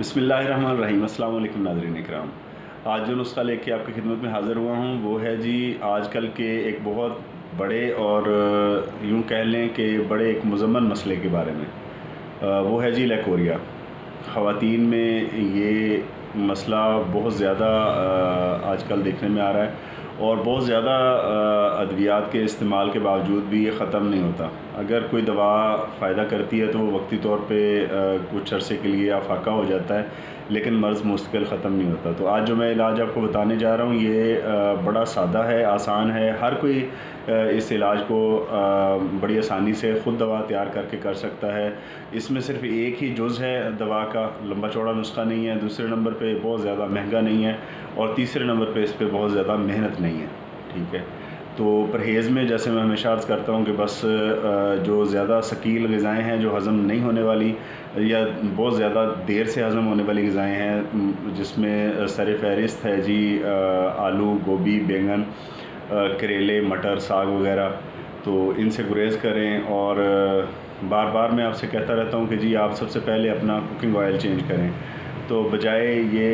बिस्मिल्लाहिर्रहमानिर्रहीम। अस्सलाम वालेकुम नाज़रीन इकराम। आज जो नुस्खा लेके आपकी खिदमत में हाज़िर हुआ हूँ वो है जी आजकल के एक बहुत बड़े और यूँ कह लें कि बड़े एक मुज़म्मन मसले के बारे में। वो है जी लेकोरिया। ख़वातीन में ये मसला बहुत ज़्यादा आजकल देखने में आ रहा है और बहुत ज़्यादा अद्वियात के इस्तेमाल के बावजूद भी ये ख़त्म नहीं होता। अगर कोई दवा फ़ायदा करती है तो वो वक्ती तौर पे कुछ अरसे के लिए आफाका हो जाता है, लेकिन मर्ज़ मुस्तकिल ख़त्म नहीं होता। तो आज जो मैं इलाज आपको बताने जा रहा हूँ ये बड़ा सादा है, आसान है। हर कोई इस इलाज को बड़ी आसानी से ख़ुद दवा तैयार करके कर सकता है। इसमें सिर्फ़ एक ही जुज़ है दवा का, लंबा चौड़ा नुस्खा नहीं है। दूसरे नंबर पे बहुत ज़्यादा महंगा नहीं है और तीसरे नंबर पे इस पे बहुत ज़्यादा मेहनत नहीं है। ठीक है, तो परहेज़ में जैसे मैं हमेशा अर्ज़ करता हूँ कि बस जो ज़्यादा शकील ग़िज़ाएँ हैं, जो हज़म नहीं होने वाली या बहुत ज़्यादा देर से हज़म होने वाली ग़िज़ाएँ हैं, जिसमें सर-ए-फ़हरिस्त है जी आलू, गोभी, बैंगन, करेले, मटर, साग वग़ैरह, तो इनसे गुरेज़ करें। और बार बार मैं आपसे कहता रहता हूँ कि जी आप सबसे पहले अपना कुकिंग ऑयल चेंज करें। तो बजाय ये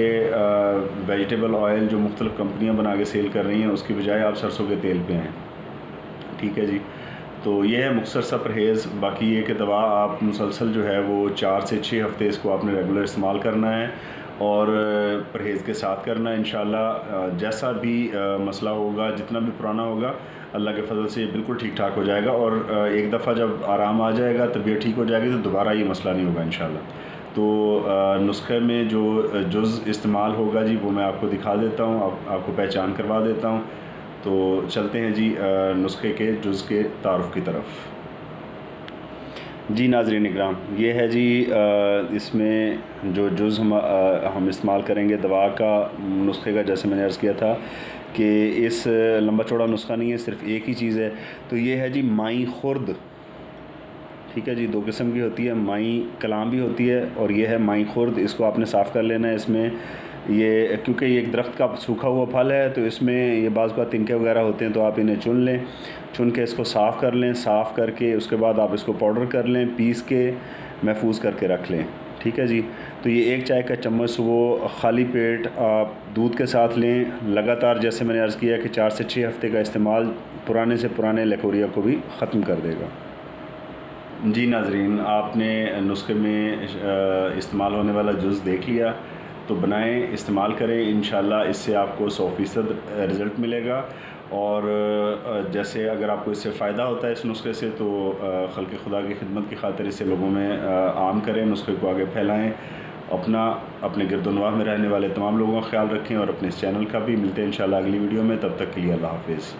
वेजिटेबल ऑयल जो मुख्तलिफ़ कंपनियां बना के सेल कर रही हैं, उसकी बजाय आप सरसों के तेल पे आएँ। ठीक है जी, तो ये है मुख्तसर सा परहेज़। बाकी ये कि दवा आप मुसलसल जो है वो 4 से 6 हफ़्ते इसको आपने रेगुलर इस्तेमाल करना है और परहेज़ के साथ करना है। इंशाल्लाह जैसा भी मसला होगा, जितना भी पुराना होगा, अल्लाह के फजल से ये बिल्कुल ठीक ठाक हो जाएगा और एक दफ़ा जब आराम आ जाएगा, तबीयत ठीक हो जाएगी, तो दोबारा ये मसला नहीं होगा इंशाल्लाह। तो नुस्खे में जो जुज़ इस्तेमाल होगा जी वो मैं आपको दिखा देता हूँ, आपको पहचान करवा देता हूँ। तो चलते हैं जी नुस्खे के जुज़ के तारुफ़ की तरफ। जी नाज़रीन इकराम, ये है जी इसमें जो जुज़ हम इस्तेमाल करेंगे दवा का, नुस्खे का, जैसे मैंने अर्ज़ किया था कि इस लंबा चौड़ा नुस्खा नहीं है, सिर्फ़ एक ही चीज़ है। तो ये है जी माई खुर्द। ठीक है जी, 2 किस्म की होती है, माई कलाम भी होती है और ये है माई खुर्द। इसको आपने साफ़ कर लेना है। इसमें ये क्योंकि ये एक दरख्त का सूखा हुआ फल है, तो इसमें ये बाज़ का तिनके वगैरह होते हैं, तो आप इन्हें चुन लें। चुन के इसको साफ़ कर लें। साफ़ करके उसके बाद आप इसको पाउडर कर लें, पीस के महफूज करके रख लें। ठीक है जी, तो ये 1 चाय का चम्मच सुबह खाली पेट आप दूध के साथ लें। लगातार जैसे मैंने अर्ज़ किया कि 4 से 6 हफ़्ते का इस्तेमाल पुराने से पुराने लेकोरिया को भी ख़त्म कर देगा। जी नाज़रीन, आपने नुस्खे में इस्तेमाल होने वाला जुज़ देख लिया, तो बनाएं, इस्तेमाल करें। इंशाल्लाह इससे आपको 100% रिज़ल्ट मिलेगा। और जैसे अगर आपको इससे फ़ायदा होता है इस नुस्खे से, तो खल्क़ खुदा की खिदमत की खातिर इसे लोगों में आम करें, नुस्खे को आगे फैलाएँ। अपने गिरदोनवाह में रहने वाले तमाम लोगों का ख्याल रखें और अपने इस चैनल का भी। मिलते हैं इंशाल्लाह अगली वीडियो में, तब तक के लिए अल्लाह हाफ़िज़।